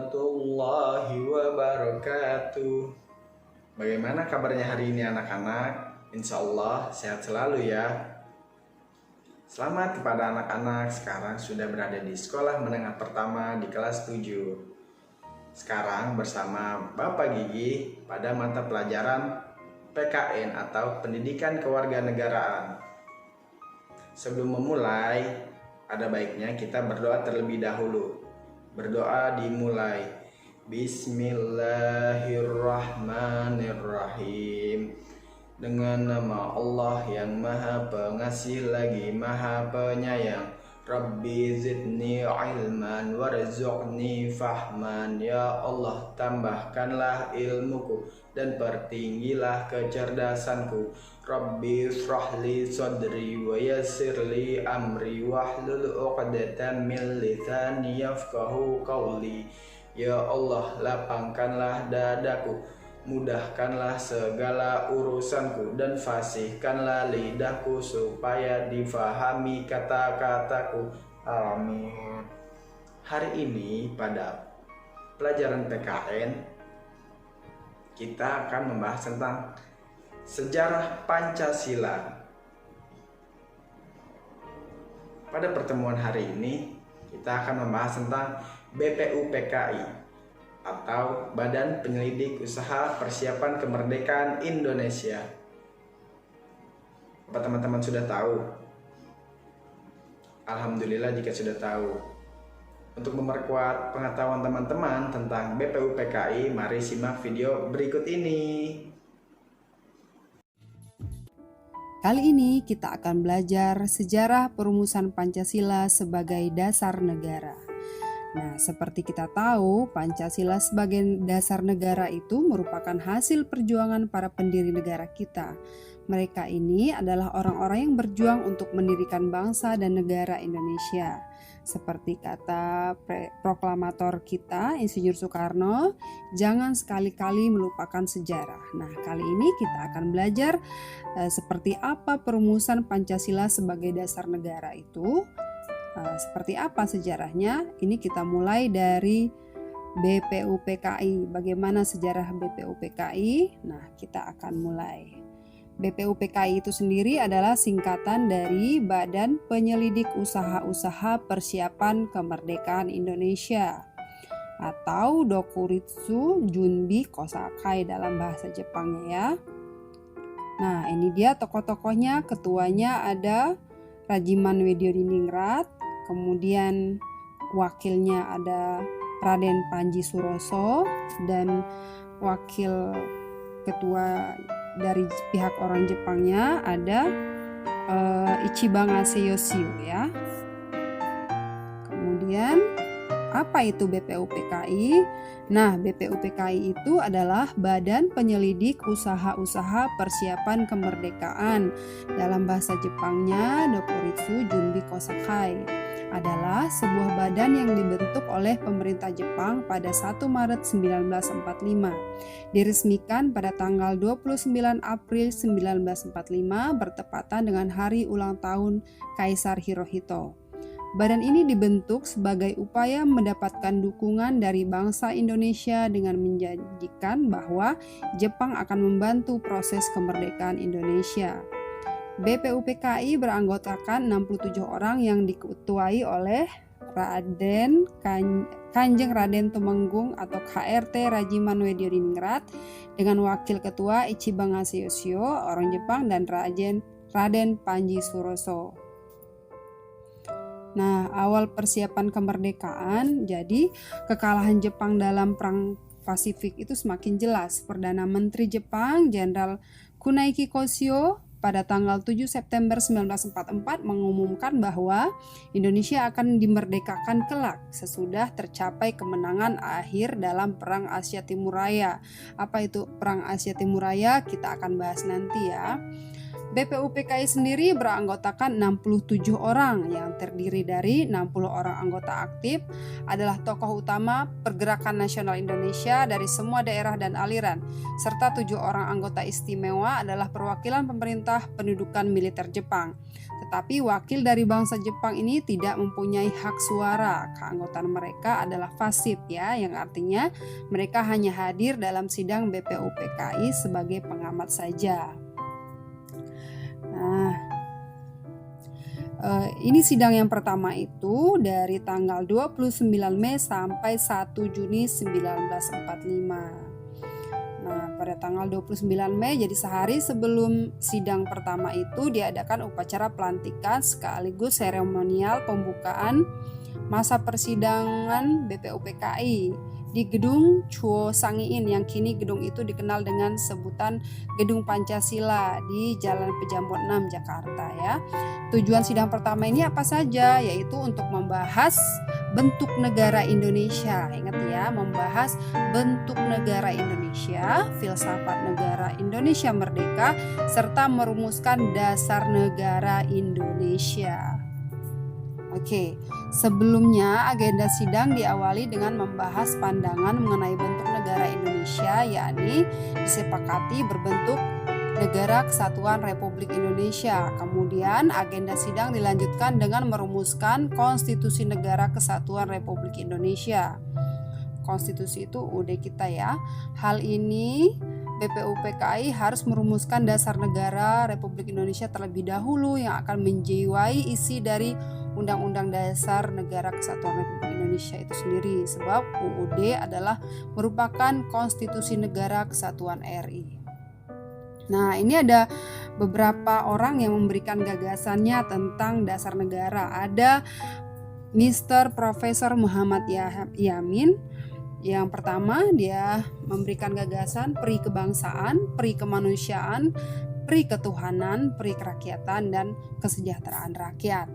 warahmatullahi wabarakatuh. Bagaimana kabarnya hari ini anak-anak? Insya Allah sehat selalu ya. Selamat kepada anak-anak sekarang sudah berada di sekolah menengah pertama di kelas 7. Sekarang bersama Bapak Gigi pada mata pelajaran PKN atau Pendidikan Kewarganegaraan. Sebelum memulai, ada baiknya kita berdoa terlebih dahulu. Berdoa dimulai. Bismillahirrahmanirrahim. Dengan nama Allah yang Maha Pengasih lagi Maha Penyayang. Rabbi zidni ilman warzuqni fahman. Ya Allah, tambahkanlah ilmuku dan pertinggilah kecerdasanku. Rabbi shrahli sadri wa yassirli amri wahlul 'uqdatam min lisani yafqahu qawli. Ya Allah, lapangkanlah dadaku, mudahkanlah segala urusanku, dan fasihkanlah lidahku supaya difahami kata-kataku. Amin. Hari ini pada pelajaran PKN kita akan membahas tentang sejarah Pancasila. Pada pertemuan hari ini kita akan membahas tentang BPUPKI atau Badan Penyelidik Usaha Persiapan Kemerdekaan Indonesia. Apa teman-teman sudah tahu? Alhamdulillah jika sudah tahu. Untuk memperkuat pengetahuan teman-teman tentang BPUPKI, mari simak video berikut ini. Kali ini kita akan belajar sejarah perumusan Pancasila sebagai dasar negara. Nah, seperti kita tahu, Pancasila sebagai dasar negara itu merupakan hasil perjuangan para pendiri negara kita. Mereka ini adalah orang-orang yang berjuang untuk mendirikan bangsa dan negara Indonesia. Seperti kata proklamator kita, Insinyur Soekarno, jangan sekali-kali melupakan sejarah. Nah, kali ini kita akan belajar seperti apa perumusan Pancasila sebagai dasar negara itu. Seperti apa sejarahnya? Ini kita mulai dari BPUPKI. Bagaimana sejarah BPUPKI? Nah, kita akan mulai. BPUPKI itu sendiri adalah singkatan dari Badan Penyelidik Usaha-Usaha Persiapan Kemerdekaan Indonesia atau Dokuritsu Junbi Kosakai dalam bahasa Jepangnya ya. Nah, ini dia tokoh-tokohnya. Ketuanya ada Rajiman Weddiodiningrat, kemudian wakilnya ada Raden Panji Suroso, dan wakil ketua dari pihak orang Jepangnya ada Ichiban Seiyoshiu ya. Kemudian apa itu BPUPKI? Nah, BPUPKI itu adalah Badan Penyelidik Usaha-Usaha Persiapan Kemerdekaan. Dalam bahasa Jepangnya, Dokuritsu Junbi Kosakai adalah sebuah badan yang dibentuk oleh pemerintah Jepang pada 1 Maret 1945. Diresmikan pada tanggal 29 April 1945 bertepatan dengan hari ulang tahun Kaisar Hirohito. Badan ini dibentuk sebagai upaya mendapatkan dukungan dari bangsa Indonesia dengan menjanjikan bahwa Jepang akan membantu proses kemerdekaan Indonesia. BPUPKI beranggotakan 67 orang yang diketuai oleh Kanjeng Raden Tumenggung atau KRT Rajiman Weddiodiningrat dengan wakil ketua Ichiban Seiyoshiu orang Jepang dan Raden Panji Suroso. Nah, awal persiapan kemerdekaan, jadi kekalahan Jepang dalam Perang Pasifik itu semakin jelas. Perdana Menteri Jepang, Jenderal Kunaiki Koshio, pada tanggal 7 September 1944 mengumumkan bahwa Indonesia akan dimerdekakan kelak sesudah tercapai kemenangan akhir dalam Perang Asia Timur Raya. Apa itu Perang Asia Timur Raya? Kita akan bahas nanti ya. BPUPKI sendiri beranggotakan 67 orang yang terdiri dari 60 orang anggota aktif adalah tokoh utama pergerakan nasional Indonesia dari semua daerah dan aliran, serta 7 orang anggota istimewa adalah perwakilan pemerintah pendudukan militer Jepang. Tetapi wakil dari bangsa Jepang ini tidak mempunyai hak suara. Keanggotaan mereka adalah pasif ya, yang artinya mereka hanya hadir dalam sidang BPUPKI sebagai pengamat saja. Nah, ini sidang yang pertama itu dari tanggal 29 Mei sampai 1 Juni 1945. Nah, pada tanggal 29 Mei, jadi sehari sebelum sidang pertama itu diadakan upacara pelantikan sekaligus seremonial pembukaan masa persidangan BPUPKI di gedung Chuo Sangiin, yang kini gedung itu dikenal dengan sebutan Gedung Pancasila di Jalan Pejambon 6 Jakarta ya. Tujuan sidang pertama ini apa saja? Yaitu untuk membahas bentuk negara Indonesia. Ingat ya, membahas bentuk negara Indonesia, filsafat negara Indonesia merdeka, serta merumuskan dasar negara Indonesia. Oke, sebelumnya agenda sidang diawali dengan membahas pandangan mengenai bentuk negara Indonesia, yakni disepakati berbentuk Negara Kesatuan Republik Indonesia. Kemudian agenda sidang dilanjutkan dengan merumuskan Konstitusi Negara Kesatuan Republik Indonesia. Konstitusi itu UUD kita ya. Hal ini BPUPKI harus merumuskan dasar negara Republik Indonesia terlebih dahulu yang akan menjiwai isi dari Undang-Undang Dasar Negara Kesatuan Republik Indonesia itu sendiri, sebab UUD adalah merupakan konstitusi negara kesatuan RI. Nah, ini ada beberapa orang yang memberikan gagasannya tentang dasar negara. Ada Mr. Profesor Muhammad Yamin. Yang pertama, dia memberikan gagasan peri kebangsaan, peri kemanusiaan, peri ketuhanan, peri kerakyatan, dan kesejahteraan rakyat.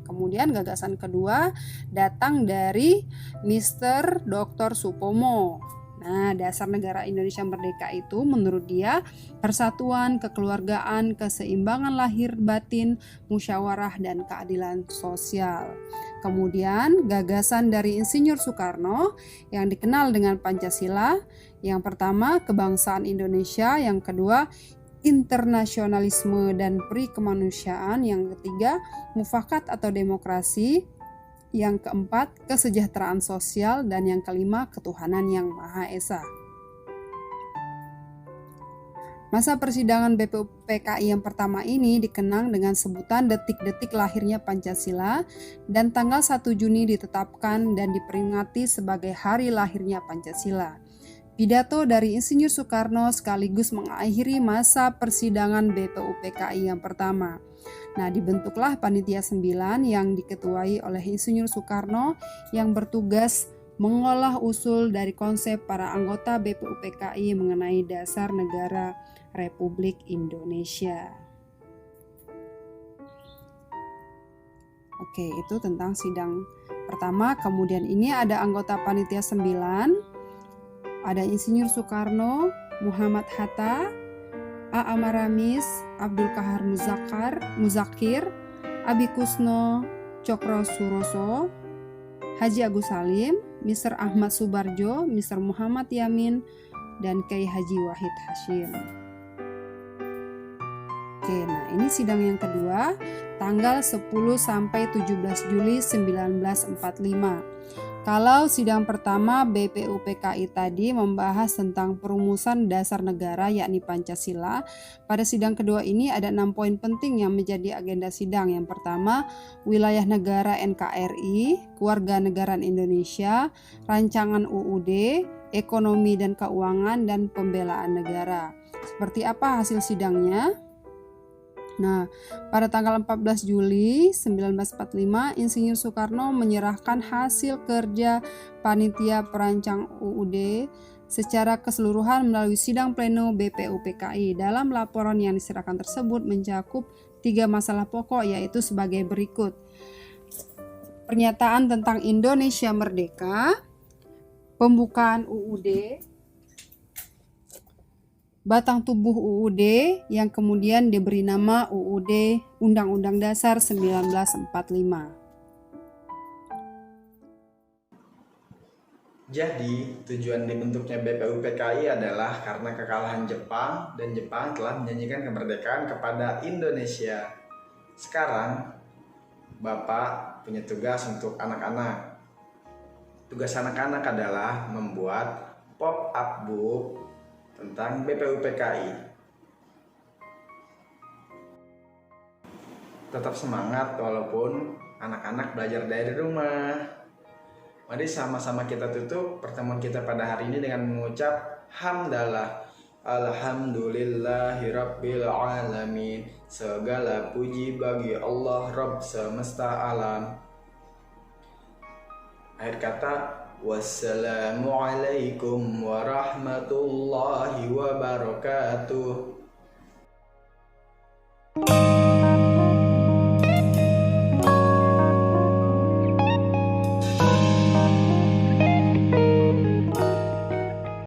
Kemudian gagasan kedua datang dari Mr. Dr. Supomo. Nah, dasar negara Indonesia merdeka itu menurut dia persatuan, kekeluargaan, keseimbangan lahir batin, musyawarah, dan keadilan sosial. Kemudian gagasan dari Insinyur Soekarno yang dikenal dengan Pancasila. Yang pertama, kebangsaan Indonesia. Yang kedua, internasionalisme dan peri kemanusiaan. Yang ketiga, mufakat atau demokrasi. Yang keempat, kesejahteraan sosial. Dan yang kelima, ketuhanan yang Maha Esa. Masa persidangan BPUPKI yang pertama ini dikenang dengan sebutan detik-detik lahirnya Pancasila, dan tanggal 1 Juni ditetapkan dan diperingati sebagai hari lahirnya Pancasila. Pidato dari Insinyur Soekarno sekaligus mengakhiri masa persidangan BPUPKI yang pertama. Nah, dibentuklah Panitia 9 yang diketuai oleh Insinyur Soekarno yang bertugas mengolah usul dari konsep para anggota BPUPKI mengenai dasar negara Republik Indonesia. Oke, itu tentang sidang pertama. Kemudian ini ada anggota Panitia 9. Ada Insinyur Soekarno, Muhammad Hatta, A. Maramis, Abdul Kahar Muzakir, Abi Kusno, Cokro Suroso, Haji Agus Salim, Mr. Ahmad Subarjo, Mr. Muhammad Yamin, dan Kiai Haji Wahid Hashim. Oke, nah ini sidang yang kedua, tanggal 10 sampai 17 Juli 1945. Kalau sidang pertama BPUPKI tadi membahas tentang perumusan dasar negara yakni Pancasila, pada sidang kedua ini ada 6 poin penting yang menjadi agenda sidang. Yang pertama, wilayah negara NKRI, kewarganegaraan Indonesia, rancangan UUD, ekonomi dan keuangan, dan pembelaan negara. Seperti apa hasil sidangnya? Nah, pada tanggal 14 Juli 1945, Insinyur Soekarno menyerahkan hasil kerja Panitia Perancang UUD secara keseluruhan melalui sidang pleno BPUPKI. Dalam laporan yang diserahkan tersebut mencakup 3 masalah pokok, yaitu sebagai berikut. Pernyataan tentang Indonesia Merdeka, pembukaan UUD, batang tubuh UUD yang kemudian diberi nama UUD Undang-Undang Dasar 1945. Jadi, tujuan dibentuknya BPUPKI adalah karena kekalahan Jepang dan Jepang telah menjanjikan kemerdekaan kepada Indonesia. Sekarang, Bapak punya tugas untuk anak-anak. Tugas anak-anak adalah membuat pop-up book tentang BPUPKI. Tetap semangat walaupun anak-anak belajar dari rumah. Mari sama-sama kita tutup pertemuan kita pada hari ini dengan mengucap hamdalah. Alhamdulillahirabbil alamin. Segala puji bagi Allah Rabb semesta alam. Akhir kata, wassalamualaikum warahmatullahi wabarakatuh.